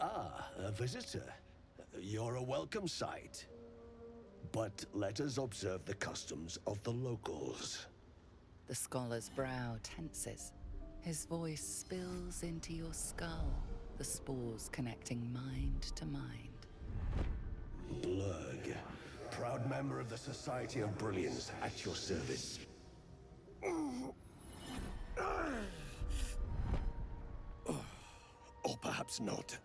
A visitor. You're a welcome sight. But let us observe the customs of the locals. The scholar's brow tenses. His voice spills into your skull, the spores connecting mind to mind. Blurg, proud member of the Society of Brilliance, at your service. Or perhaps not.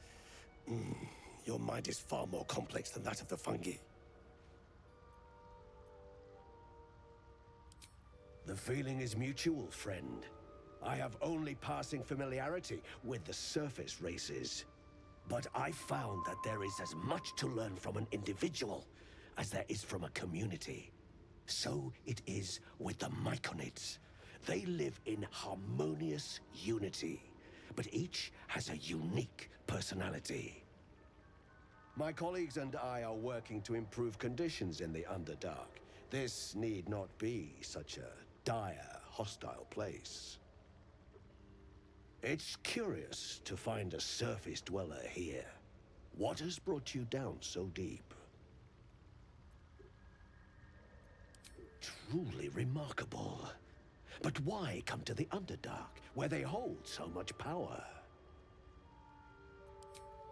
Your mind is far more complex than that of the fungi. The feeling is mutual, friend. I have only passing familiarity with the surface races. But I found that there is as much to learn from an individual as there is from a community. So it is with the Myconids. They live in harmonious unity, but each has a unique personality. My colleagues and I are working to improve conditions in the Underdark. This need not be such a dire, hostile place. It's curious to find a surface dweller here. What has brought you down so deep? Truly remarkable. But why come to the Underdark, where they hold so much power?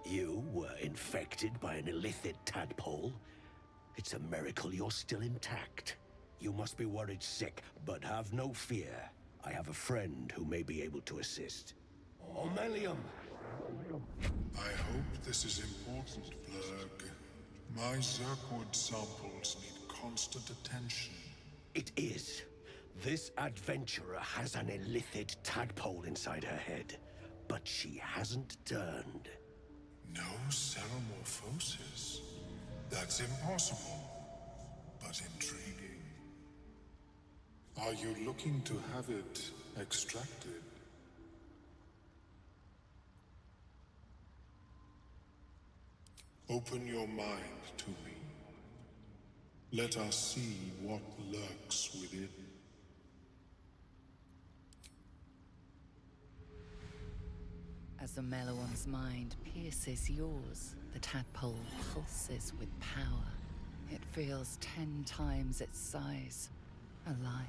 You were infected by an illithid tadpole? It's a miracle you're still intact. You must be worried sick, but have no fear. I have a friend who may be able to assist. Omelium! I hope this is important, Blurg. My Zirkwood samples need constant attention. It is. This adventurer has an illithid tadpole inside her head, but she hasn't turned. No ceremorphosis? That's impossible, but intriguing. Are you looking to have it extracted? Open your mind to me. Let us see what lurks within. As the Meloan's mind pierces yours, the tadpole pulses with power. It feels 10 times its size. Alive,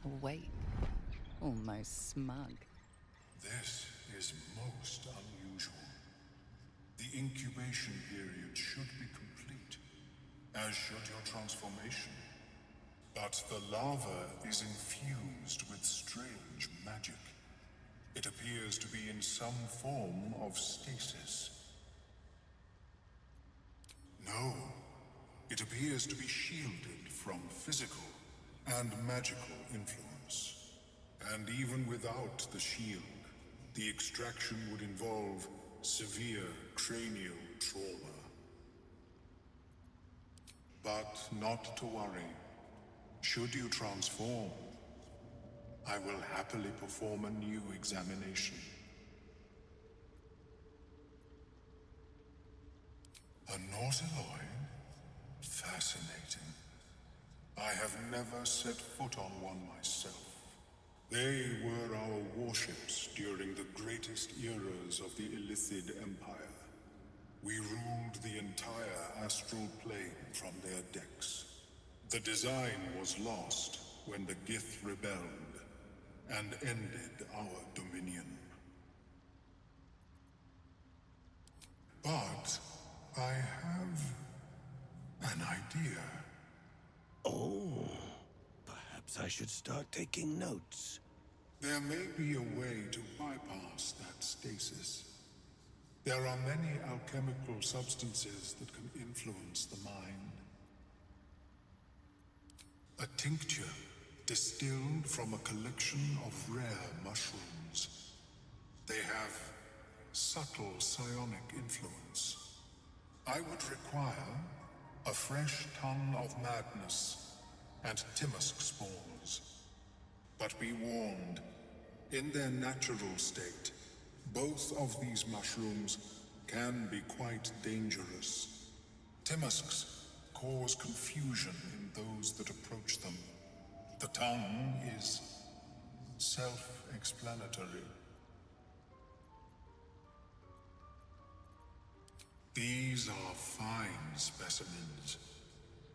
awake, almost smug. This is most unusual. The incubation period should be complete, as should your transformation. But the larva is infused with strange magic. It appears to be in some form of stasis. No, it appears to be shielded from physical and magical influence. And even without the shield, the extraction would involve severe cranial trauma. But not to worry. Should you transform, I will happily perform a new examination. A Nautiloid? Fascinating. I have never set foot on one myself. They were our warships during the greatest eras of the Illithid Empire. We ruled the entire astral plane from their decks. The design was lost when the Gith rebelled and ended our dominion. But I have an idea. Oh, perhaps I should start taking notes. There may be a way to bypass that stasis. There are many alchemical substances that can influence the mind. A tincture distilled from a collection of rare mushrooms. They have subtle psionic influence. I would require a fresh ton of madness and Timisk spores. But be warned, in their natural state, both of these mushrooms can be quite dangerous. Timisks cause confusion in those that approach them. The tongue is self-explanatory. These are fine specimens.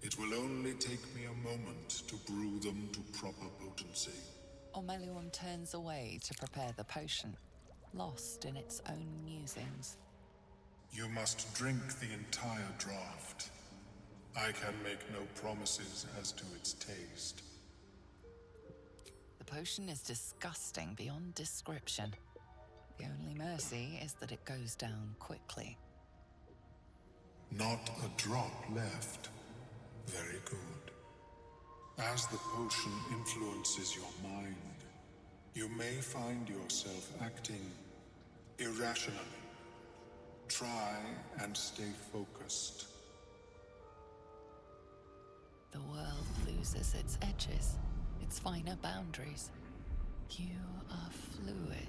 It will only take me a moment to brew them to proper potency. Ormelium turns away to prepare the potion, lost in its own musings. You must drink the entire draught. I can make no promises as to its taste. The potion is disgusting beyond description. The only mercy is that it goes down quickly. Not a drop left. Very good. As the potion influences your mind, you may find yourself acting irrationally. Try and stay focused. The world loses its edges, its finer boundaries. You are fluid,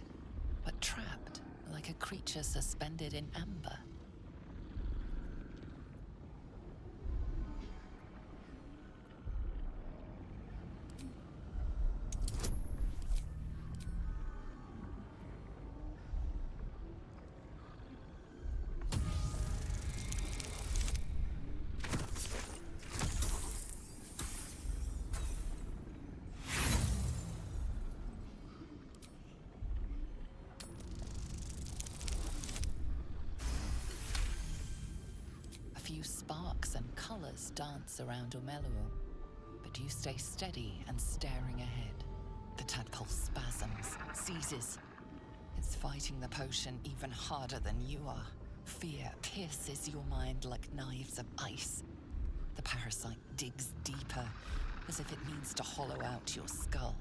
but trapped like a creature suspended in amber. A few sparks and colors dance around Ormelium, but you stay steady and staring ahead. The tadpole spasms, seizes. It's fighting the potion even harder than you are. Fear pierces your mind like knives of ice. The parasite digs deeper, as if it means to hollow out your skull.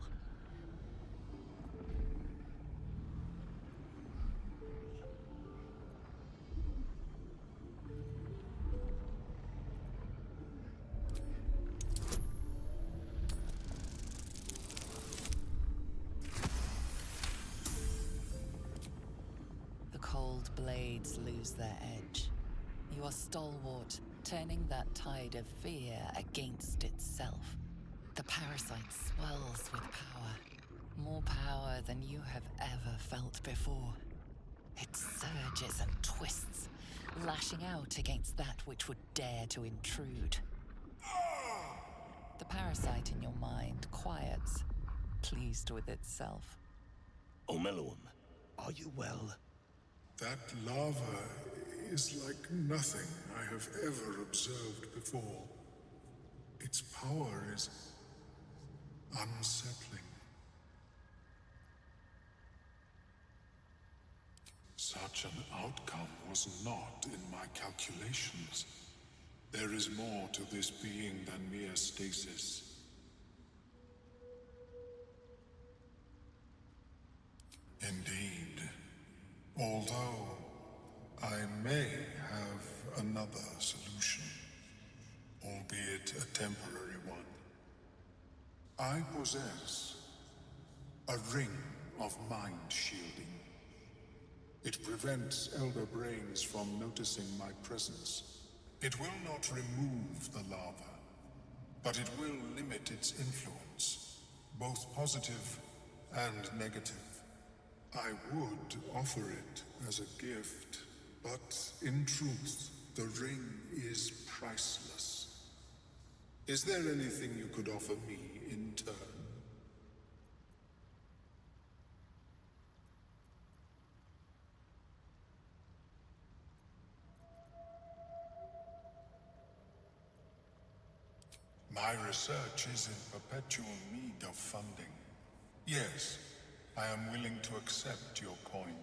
The cold blades lose their edge. You are stalwart, turning that tide of fear against itself. The parasite swells with power, more power than you have ever felt before. It surges and twists, lashing out against that which would dare to intrude. The parasite in your mind quiets, pleased with itself. Ormelium, are you well? That lava is like nothing I have ever observed before. Its power is unsettling. Such an outcome was not in my calculations. There is more to this being than mere stasis. Indeed. Although I may have another solution, albeit a temporary one. I possess a ring of mind shielding. It prevents elder brains from noticing my presence. It will not remove the lava, but it will limit its influence, both positive and negative. I would offer it as a gift, but in truth, the ring is priceless. Is there anything you could offer me in turn? My research is in perpetual need of funding. Yes, I am willing to accept your coin.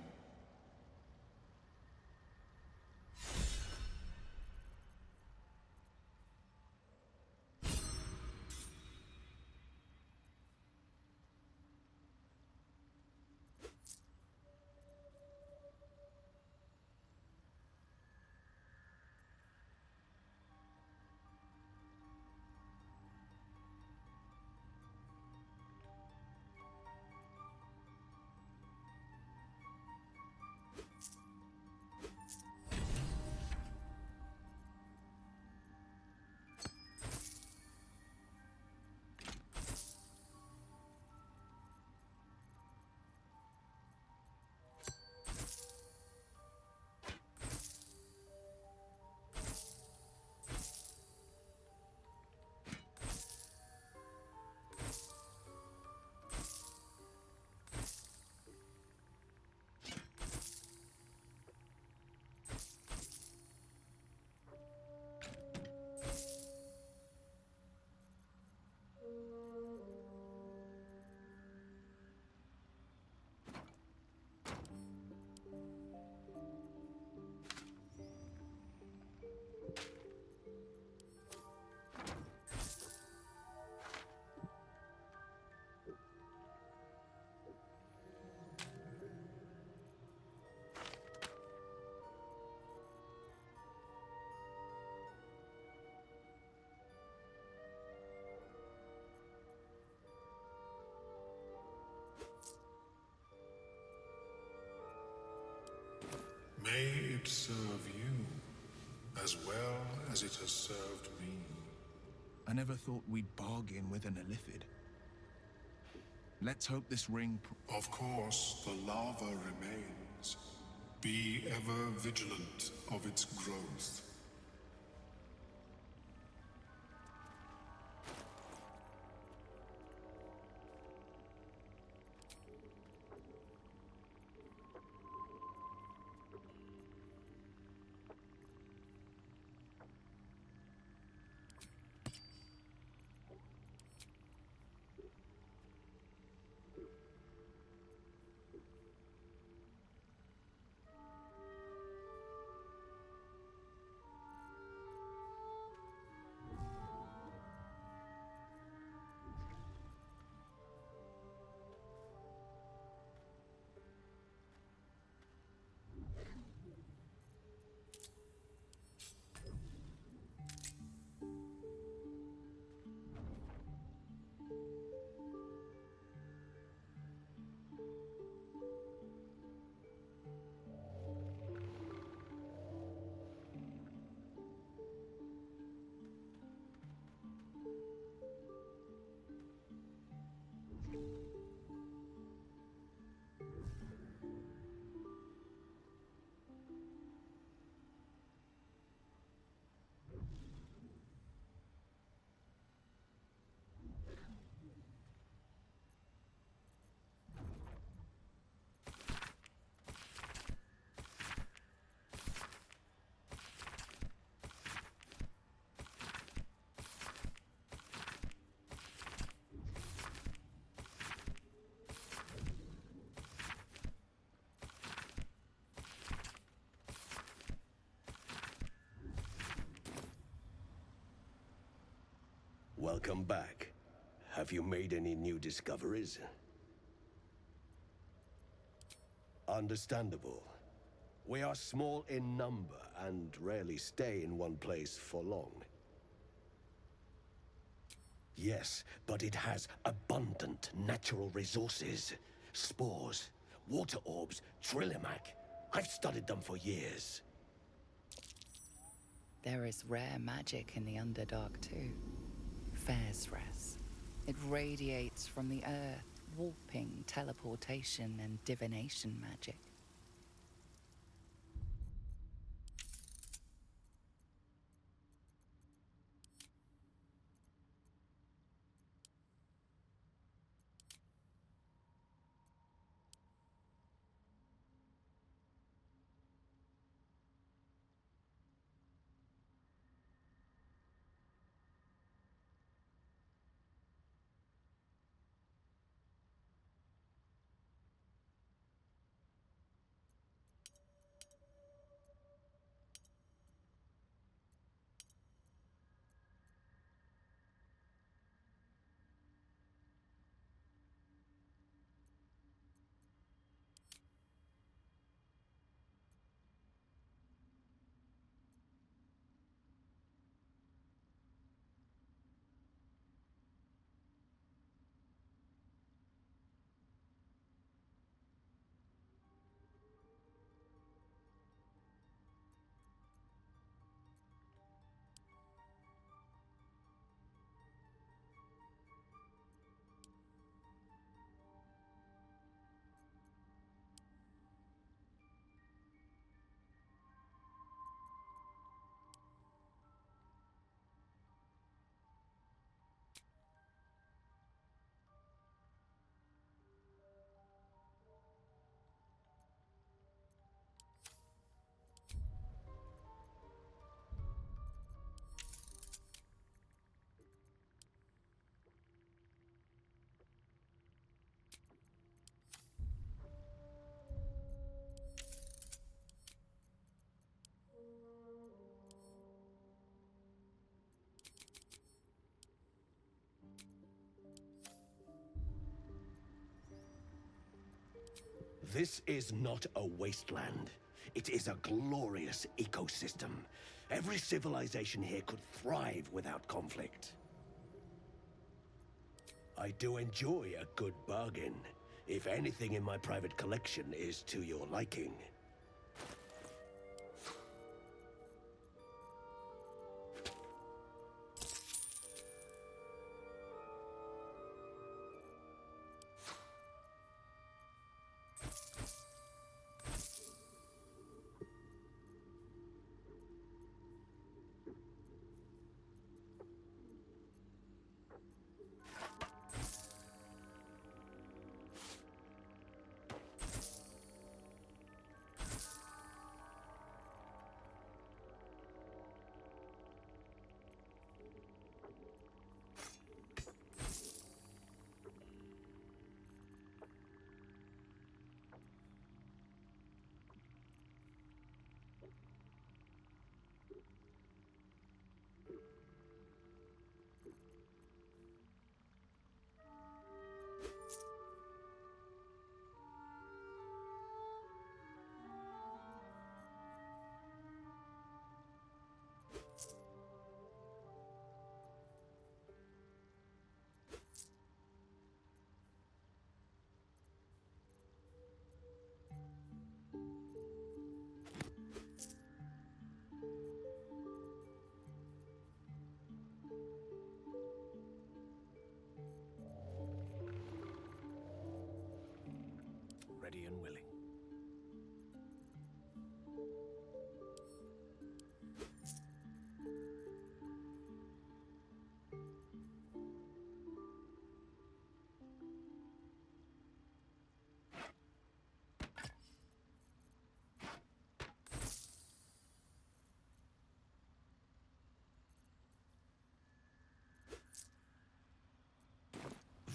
as well as it has served me. I never thought we'd bargain with an Illithid. Let's hope this ring... Of course, the lava remains. Be ever vigilant of its growth. Welcome back. Have you made any new discoveries? Understandable. We are small in number and rarely stay in one place for long. Yes, but it has abundant natural resources. Spores, water orbs, Trillimac. I've studied them for years. There is rare magic in the Underdark too. Fairsres. It radiates from the earth, warping, teleportation, and divination magic. This is not a wasteland. It is a glorious ecosystem. Every civilization here could thrive without conflict. I do enjoy a good bargain, if anything in my private collection is to your liking.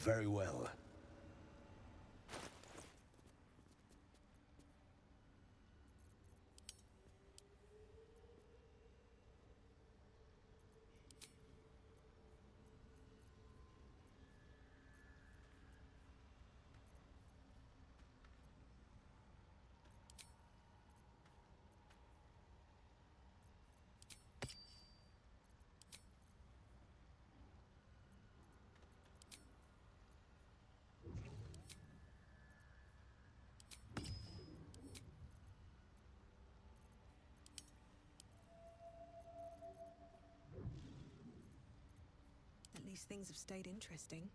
Very well. At least things have stayed interesting.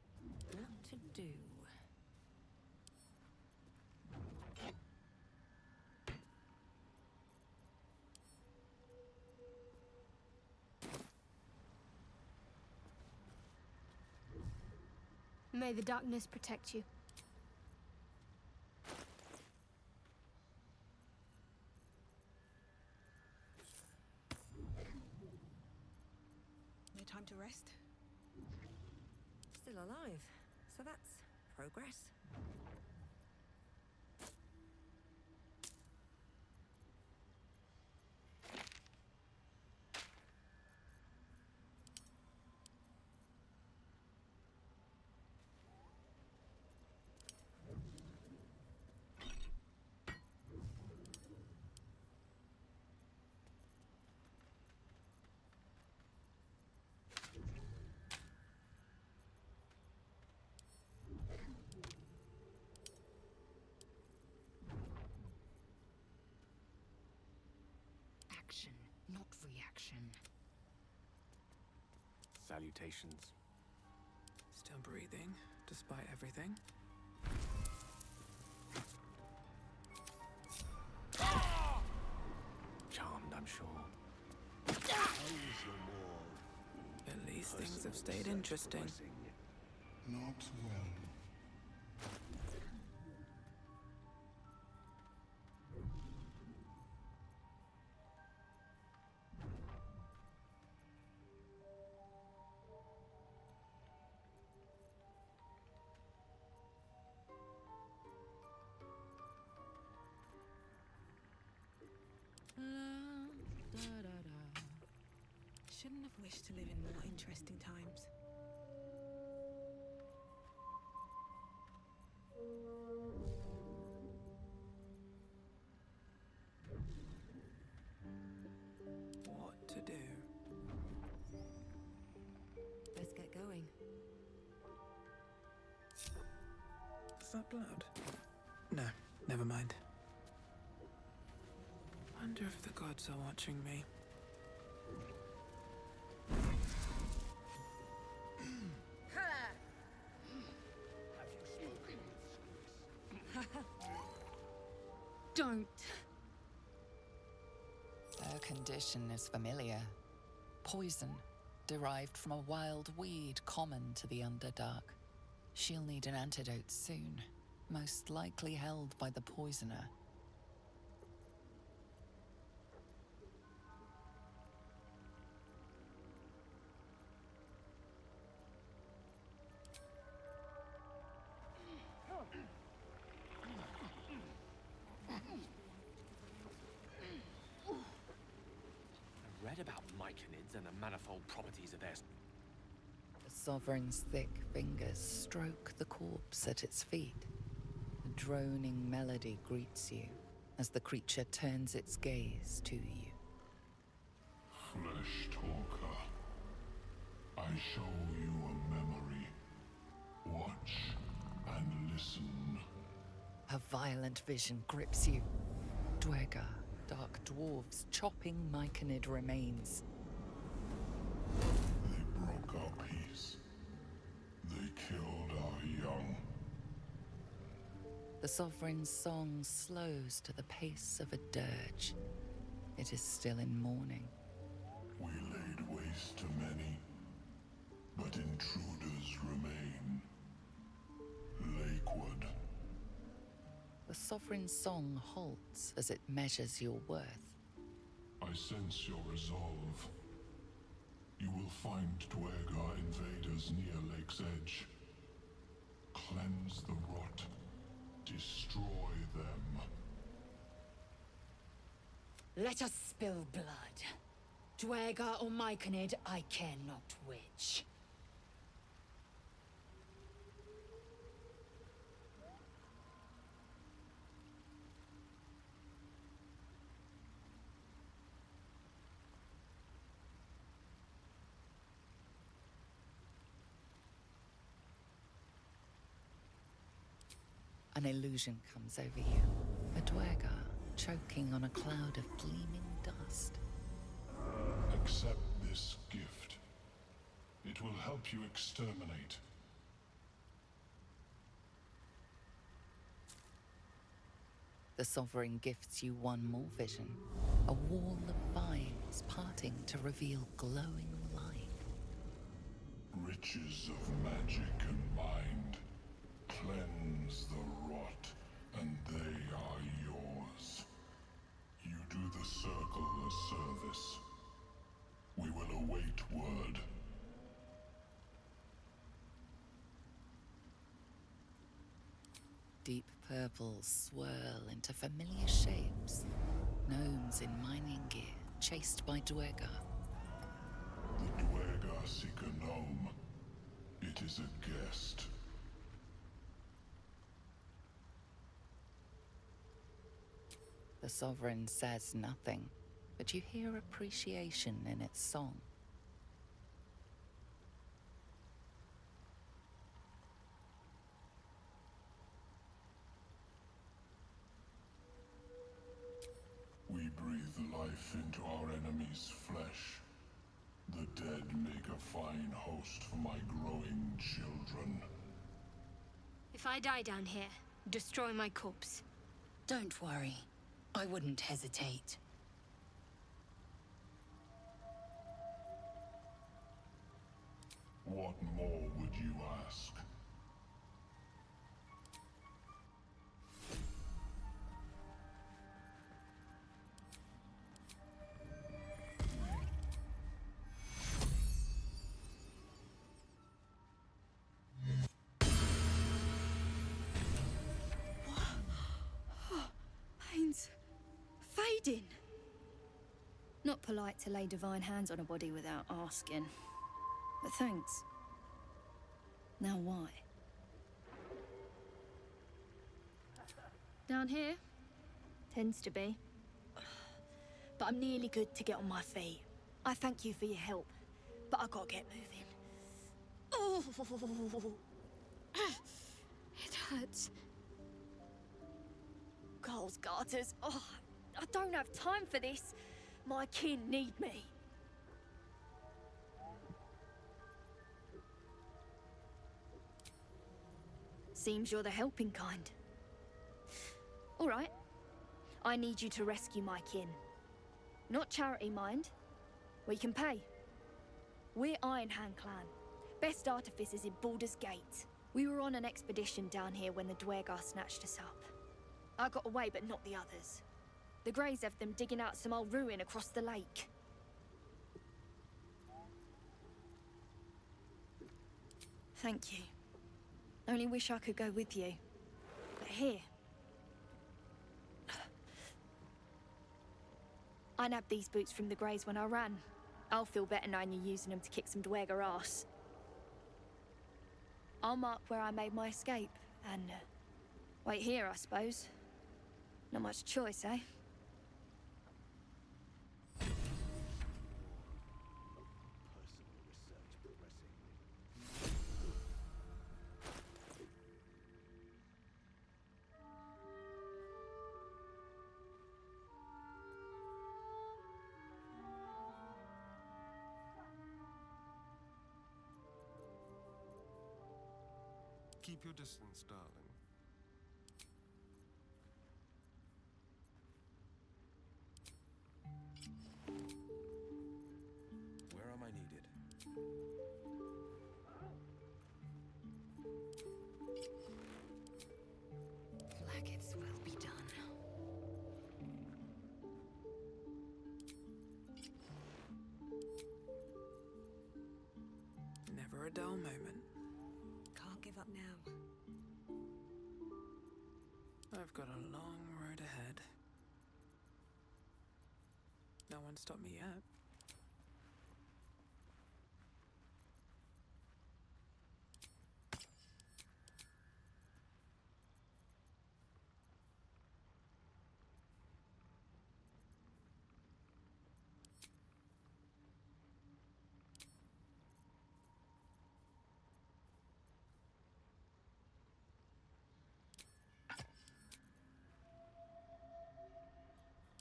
What to do? May the darkness protect you. No time to rest? Still alive, so that's progress. Action, not reaction. Salutations. Still breathing, despite everything. Charmed, I'm sure. At least things have stayed interesting. Not well. Shouldn't have wished to live in more interesting times. What to do? Let's get going. Is that blood? No, never mind. Wonder if the gods are watching me. Don't. Her condition is familiar. Poison, derived from a wild weed common to the Underdark. She'll need an antidote soon, most likely held by the poisoner. I read about myconids and the manifold properties of their... The Sovereign's thick fingers stroke the corpse at its feet. A droning melody greets you as the creature turns its gaze to you. Flesh talker. I show you a memory. Watch and listen. A violent vision grips you. Dwergar, dark dwarves chopping myconid remains. They broke our peace. They killed our young. The Sovereign's song slows to the pace of a dirge. It is still in mourning. We laid waste to many, but intruders remain. Lakewood. The Sovereign's song halts as it measures your worth. I sense your resolve. You will find Dwergar invaders near Lake's Edge. cleanse the rot. Destroy them. Let us spill blood. Dwergar or Myconid, I care not which. An illusion comes over you. A Dwergar choking on a cloud of gleaming dust. Accept this gift. It will help you exterminate. The Sovereign gifts you one more vision. A wall of vines parting to reveal glowing light. Riches of magic and mind. Cleanse the rot, and they are yours. You do the Circle a service. We will await word. Deep purples swirl into familiar shapes. Gnomes in mining gear, chased by Dwergar. The Dwergar seek a gnome. It is a guest. The Sovereign says nothing, but you hear appreciation in its song. We breathe life into our enemy's flesh. The dead make a fine host for my growing children. If I die down here, destroy my corpse. Don't worry. I wouldn't hesitate. What more would you ask? Pain's fading. Not polite to lay divine hands on a body without asking. But thanks. Now why? Down here? Tends to be. But I'm nearly good to get on my feet. I thank you for your help, but I gotta get moving. Oh, it hurts. Coles garters. Oh, I don't have time for this. My kin need me. Seems you're the helping kind. All right. I need you to rescue my kin. Not charity, mind. We can pay. We're Iron Hand Clan. Best artificers in Baldur's Gate. We were on an expedition down here when the Dwergar snatched us up. I got away, but not the others. The Greys have them digging out some old ruin across the lake. Thank you. Only wish I could go with you. But here... I nabbed these boots from the Greys when I ran. I'll feel better knowing you're using them to kick some Dwergar ass. I'll mark where I made my escape, and... wait here, I suppose. Not much choice, eh? Keep your distance, darling. Where am I needed? Blackets will be done. Never a dull moment. Can't give up now. I've got a long road ahead. No one stopped me yet.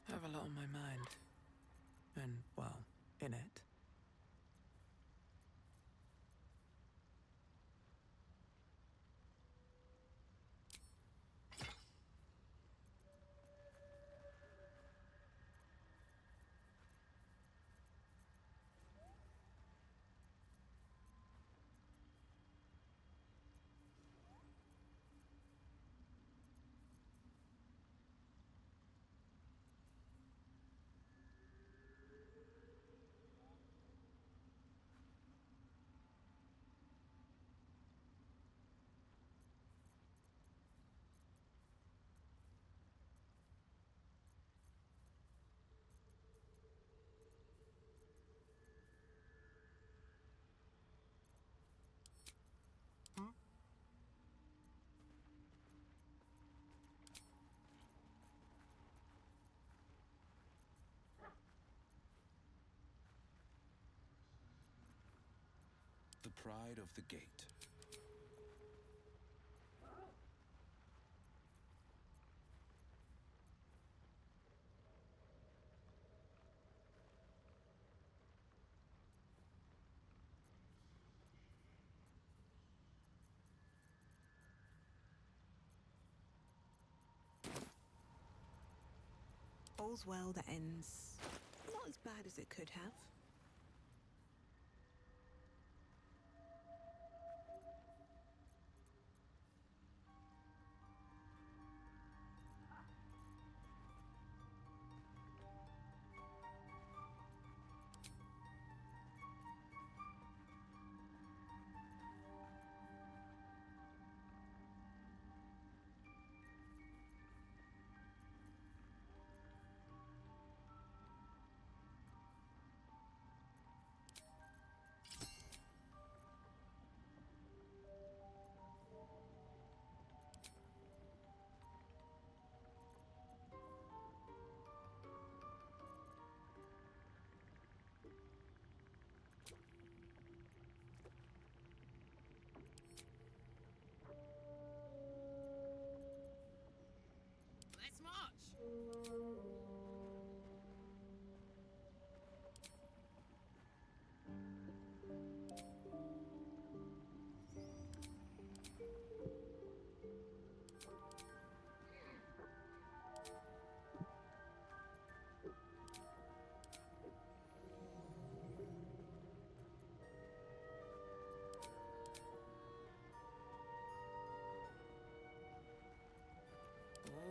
I have a lot on my mind. And, well, in it. The pride of the gate. All's well that ends not as bad as it could have. Let's march!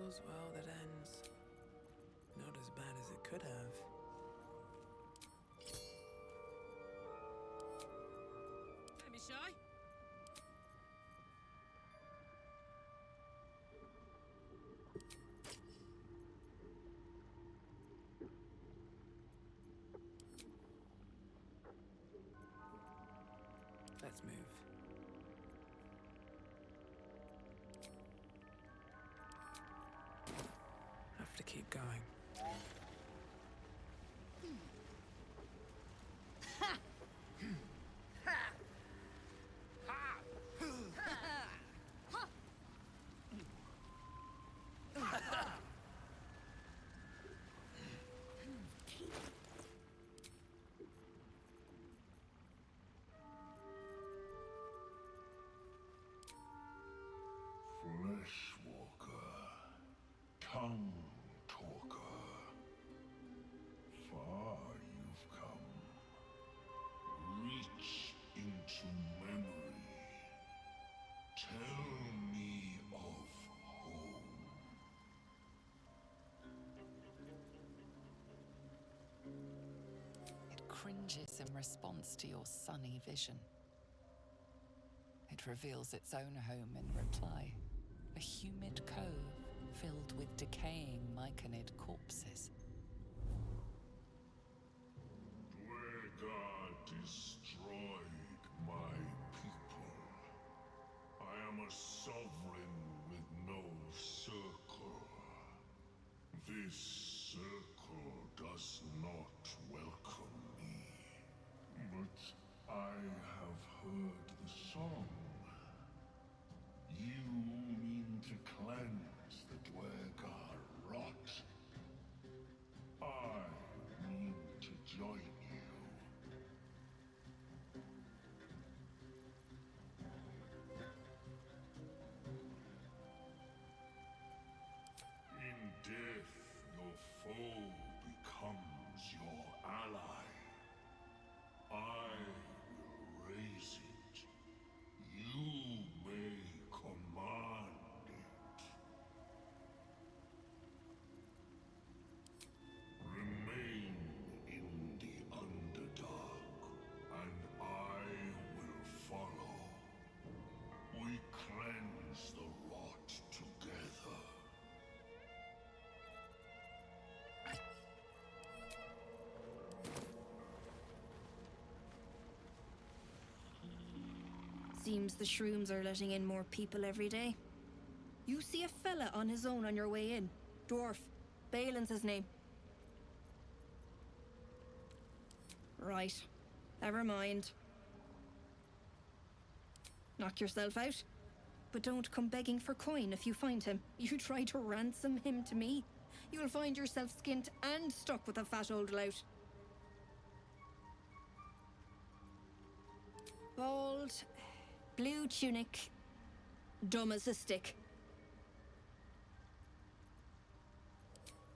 All's well that ends. Not as bad as it could have. Don't be shy. Let's move. Have to keep going. Fleshwalker, tongue talker, far you've come. Reach into memory. Tell me of home. It cringes in response to your sunny vision. It reveals its own home in reply. A humid cove filled with decaying Myconid corpses. Dwegar destroyed my people. I am a sovereign with no circle. This circle does not welcome me. But I have heard the song. You mean to cleanse the Dwegar rot. I mean to join you. In death, your foe becomes your ally. I will raise it. You may command it. Remain in the Underdark, and I will follow. We cleanse the rot together. Seems the shrooms are letting in more people every day. You see a fella on his own on your way in. Dwarf. Balin's his name. Right. Never mind. Knock yourself out. But don't come begging for coin if you find him. You try to ransom him to me, you'll find yourself skint and stuck with a fat old lout. Bald, blue tunic, dumb as a stick.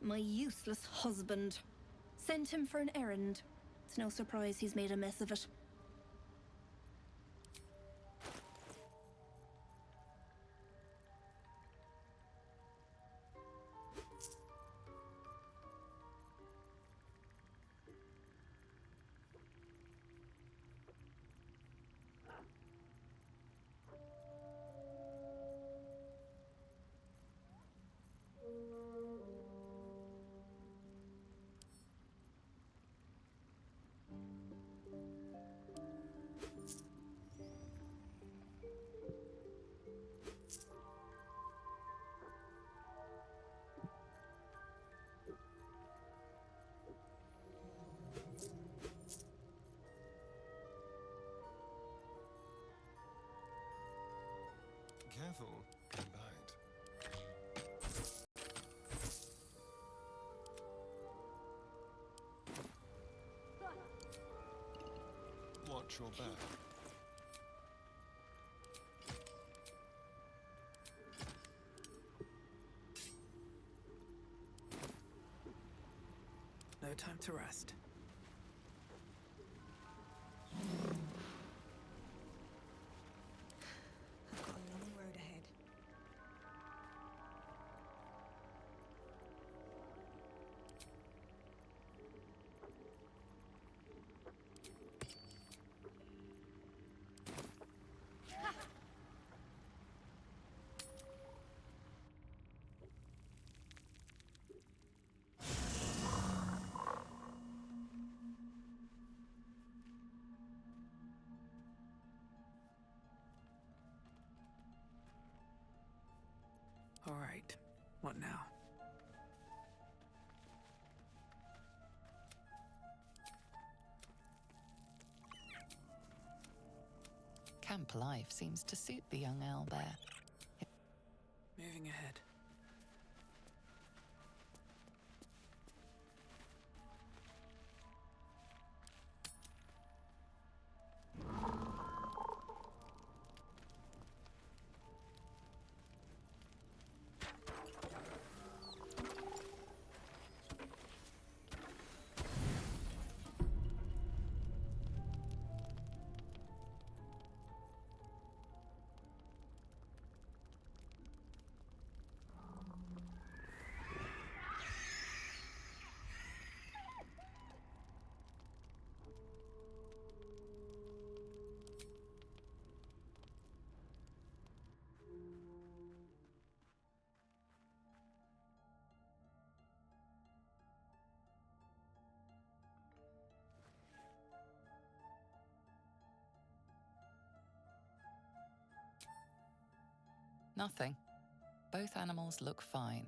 My useless husband. Sent him for an errand. It's no surprise he's made a mess of it. Careful, and bite. Watch your back. No time to rest. I've got a long road ahead. All right. What now? Camp life seems to suit the young owlbear. Moving ahead. Nothing. Both animals look fine.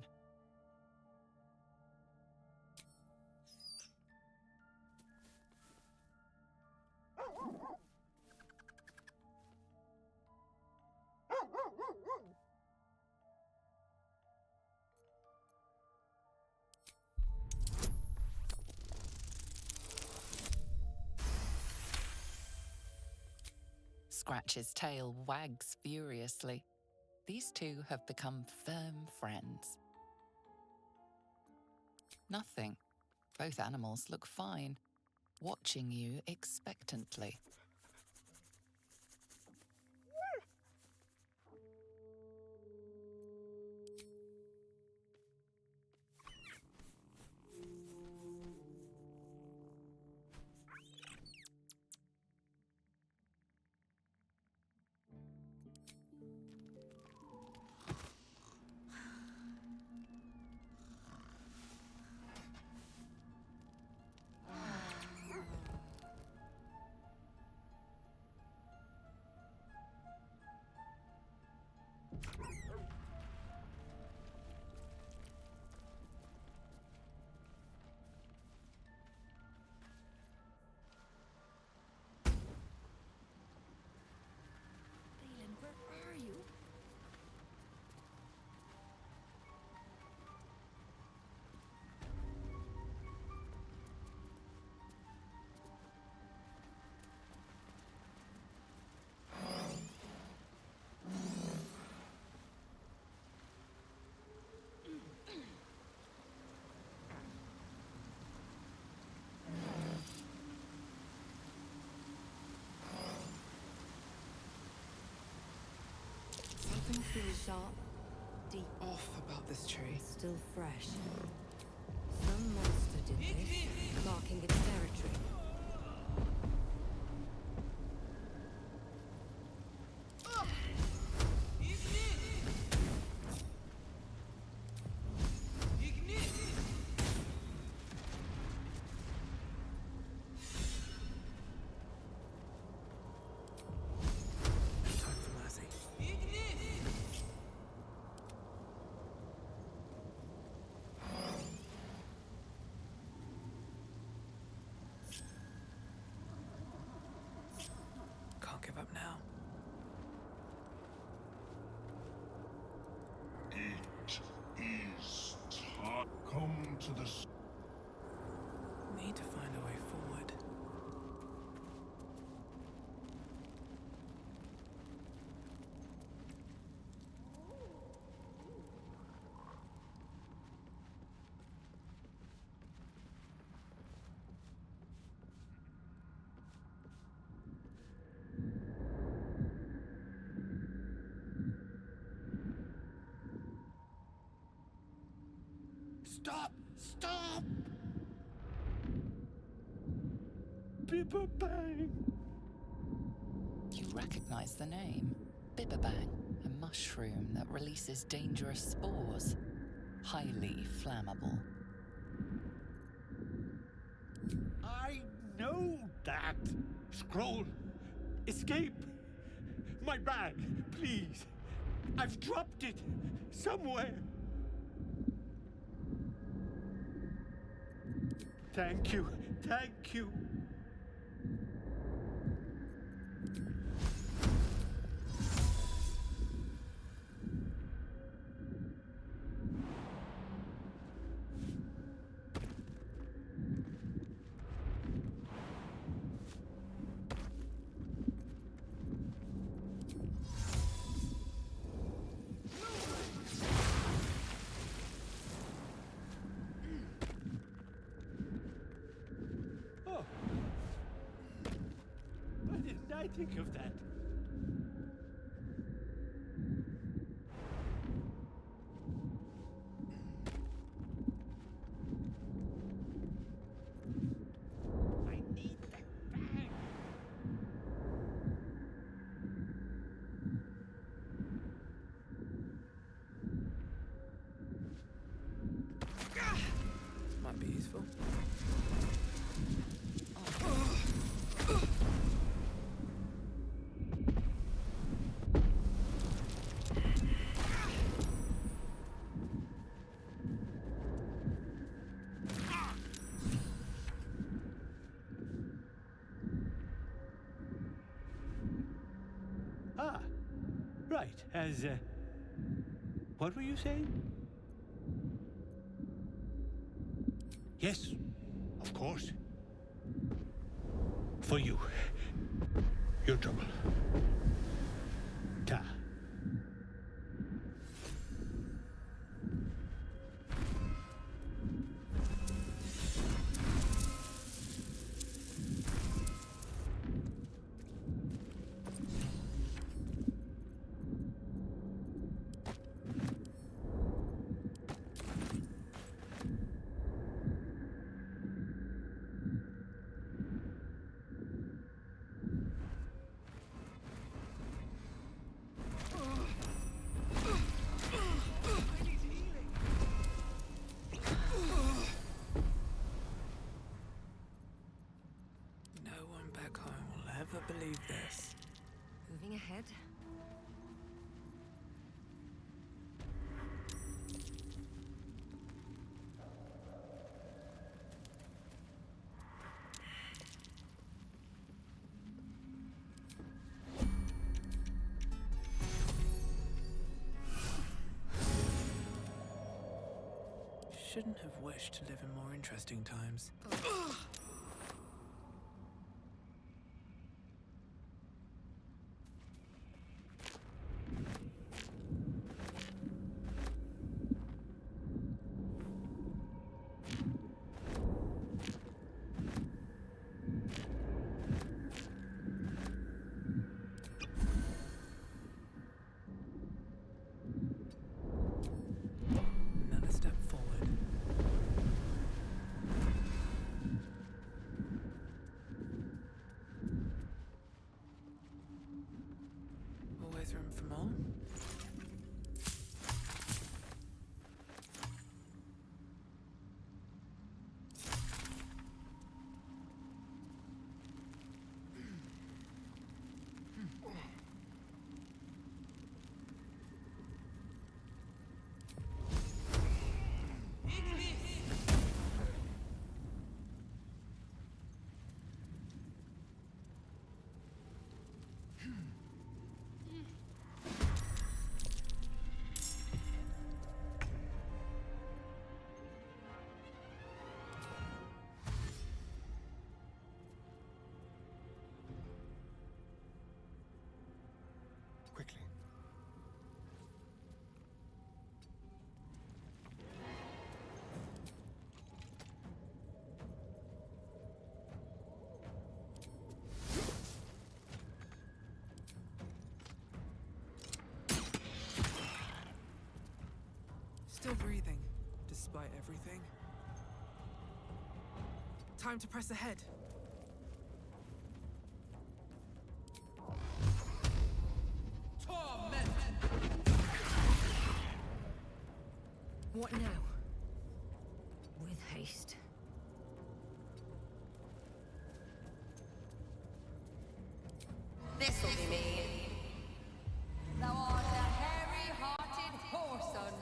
Scratch's tail wags furiously. These two have become firm friends. Nothing. Both animals look fine, watching you expectantly. Leland, where are you? Something feels Sharp, deep, Off about this tree. still fresh. Some monster did this, marking its territory. Time for mercy. Can't give up now. It is time. Come to the... Need to find a way forward. Stop! Stop! Bibberbang! You recognize the name. Bibberbang, a mushroom that releases dangerous spores. Highly flammable. I know that! Scroll! Escape! My bag, please! I've dropped it somewhere! Thank you, thank you! Oh. Why didn't I think of that? I need that bag! Might be useful. Right, what were you saying? Yes, of course. For you. Your trouble. Ta. Believe this. Moving ahead. Shouldn't have wished to live in more interesting times. Another step forward. Always room for more? Quickly. Still breathing, despite everything. Time to press ahead. What now? With haste. This'll be me. Thou art a hairy-hearted whoreson.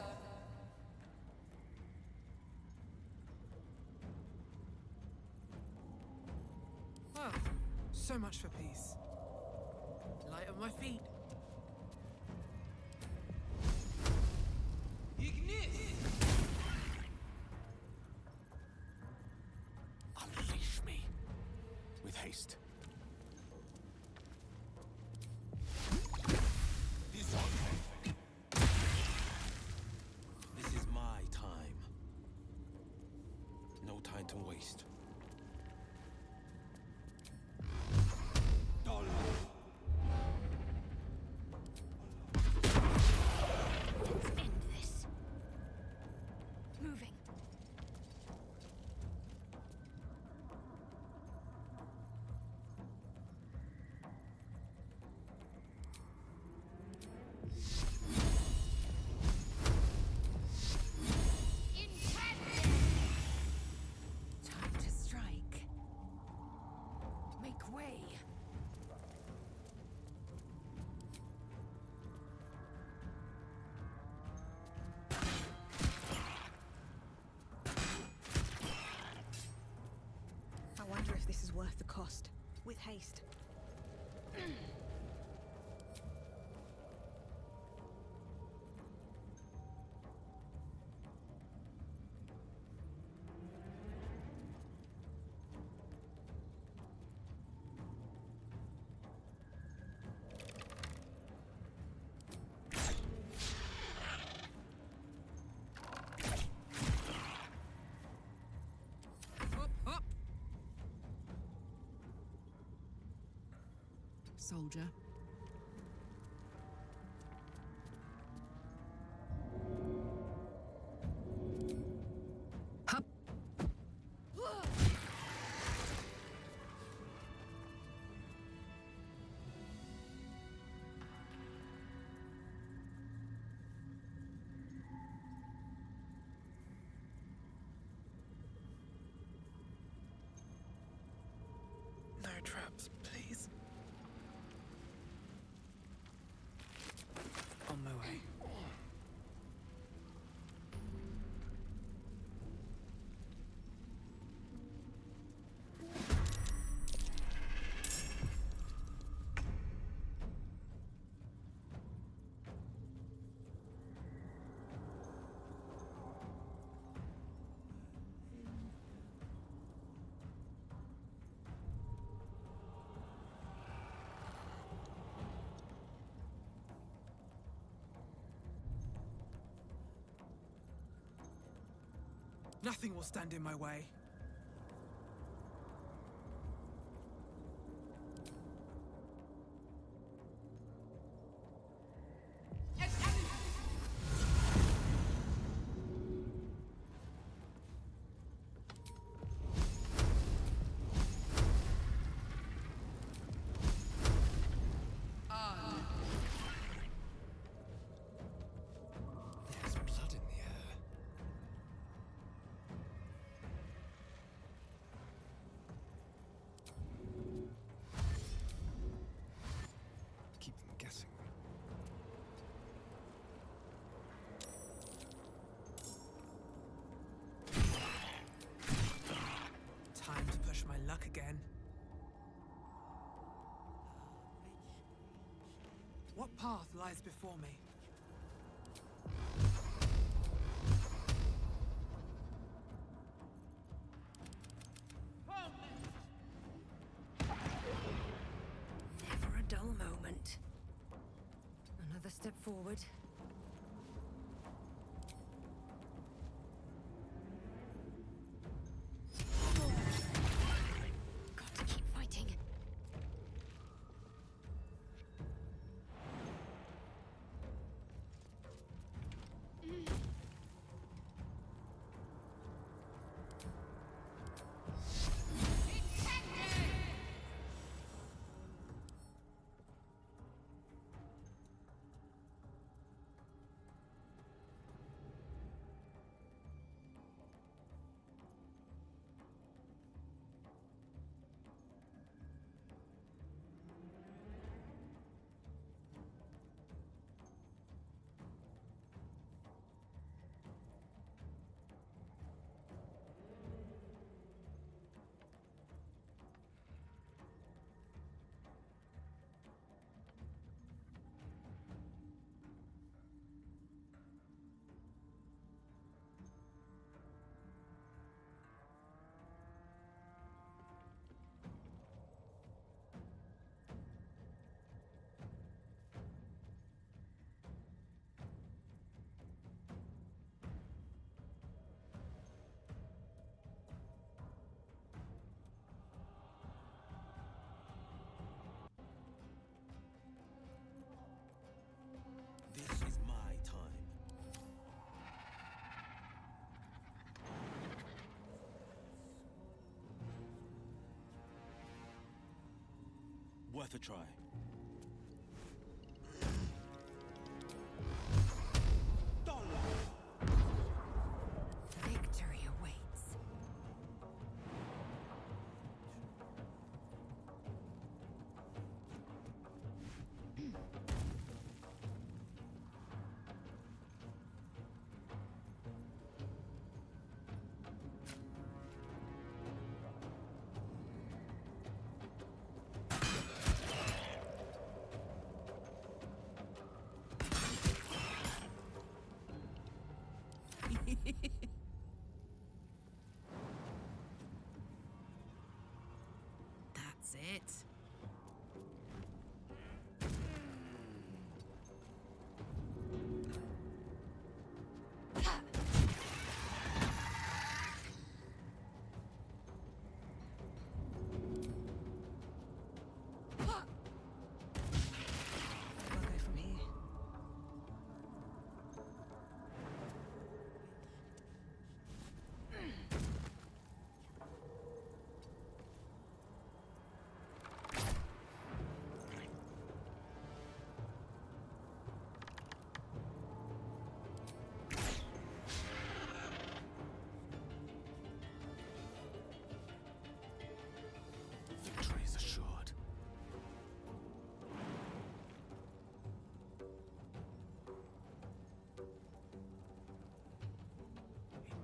Well, so much for peace. Light on my feet. Unleash me. With haste. This is my time. No time to waste. Let's end this. Moving. Time soldier. No traps, please. On my way. Nothing will stand in my way. There's blood in the air. Keep them guessing. Time to push my luck again. What path lies before me? Never a dull moment. Another step forward. Got to keep fighting. This is my time. Worth a try. Victory awaits.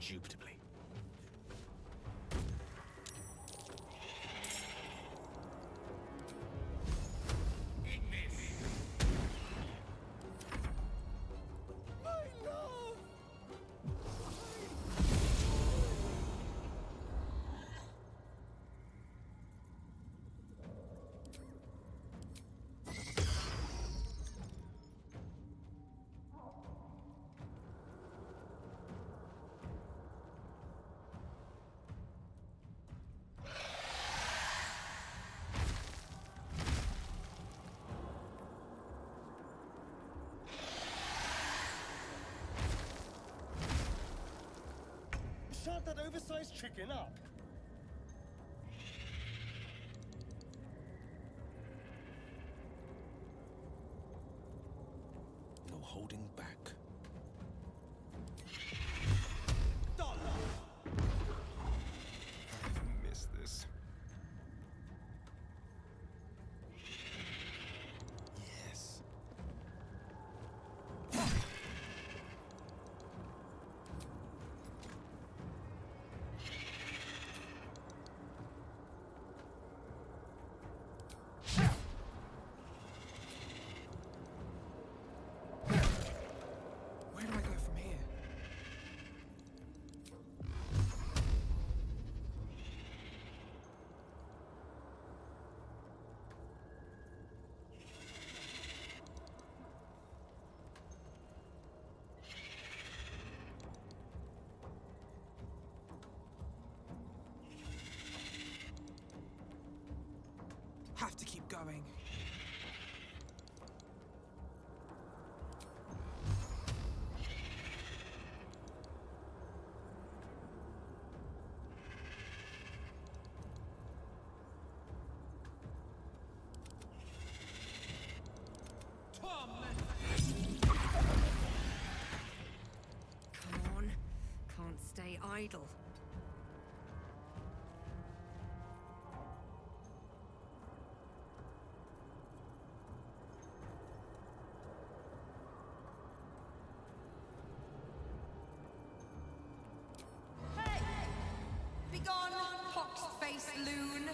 indubitably. Shut that oversized chicken up! No holding back. I miss this. Yes. Where do I go from here? Have to keep going. Come on. Can't stay idle. Hey! Begone, pox-faced loon!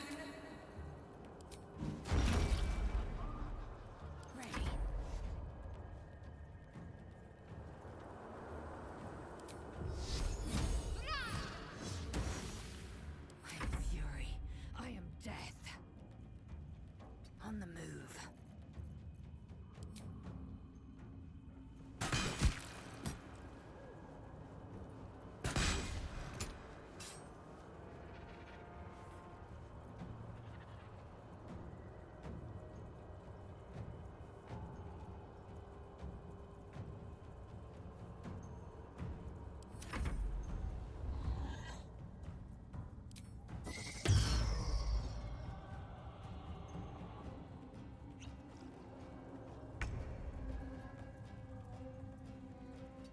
Ready. I am fury. I am death. On the move.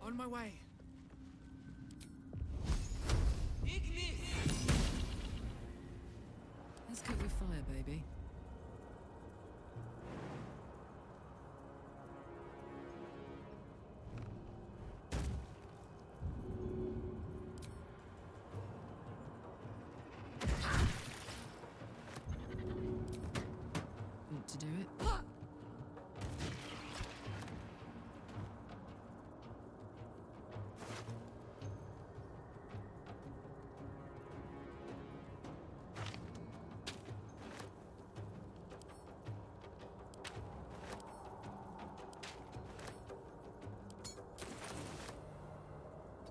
On my way. Let's cook with fire, baby. Want to do it?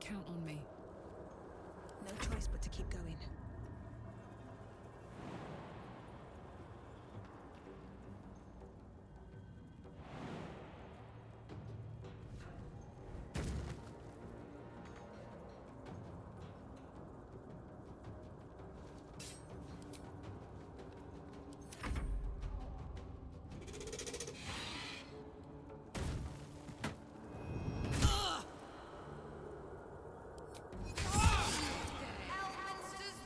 Count on me. No choice but to keep going. Elminster's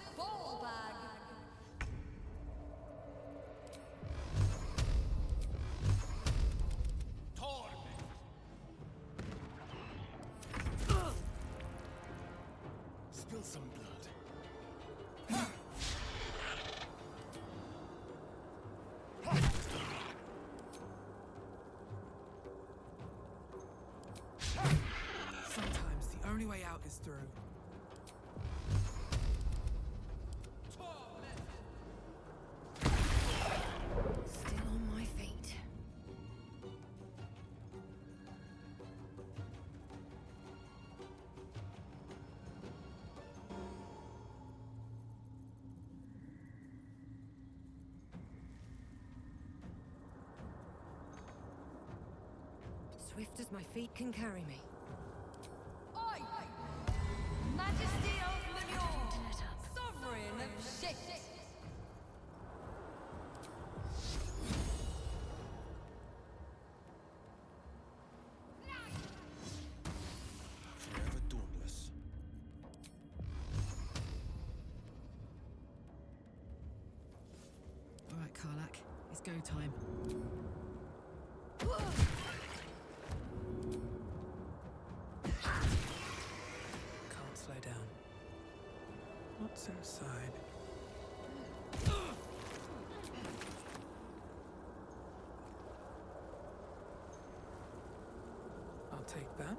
Spill some blood. Sometimes the only way out is through. Still on my feet. Swift as my feet can carry me. Oi! Majesty of Manure! Sovereign of shit! Forever dauntless. All right, Karlak. It's go time. Can't slow down. What's inside? I'll take that.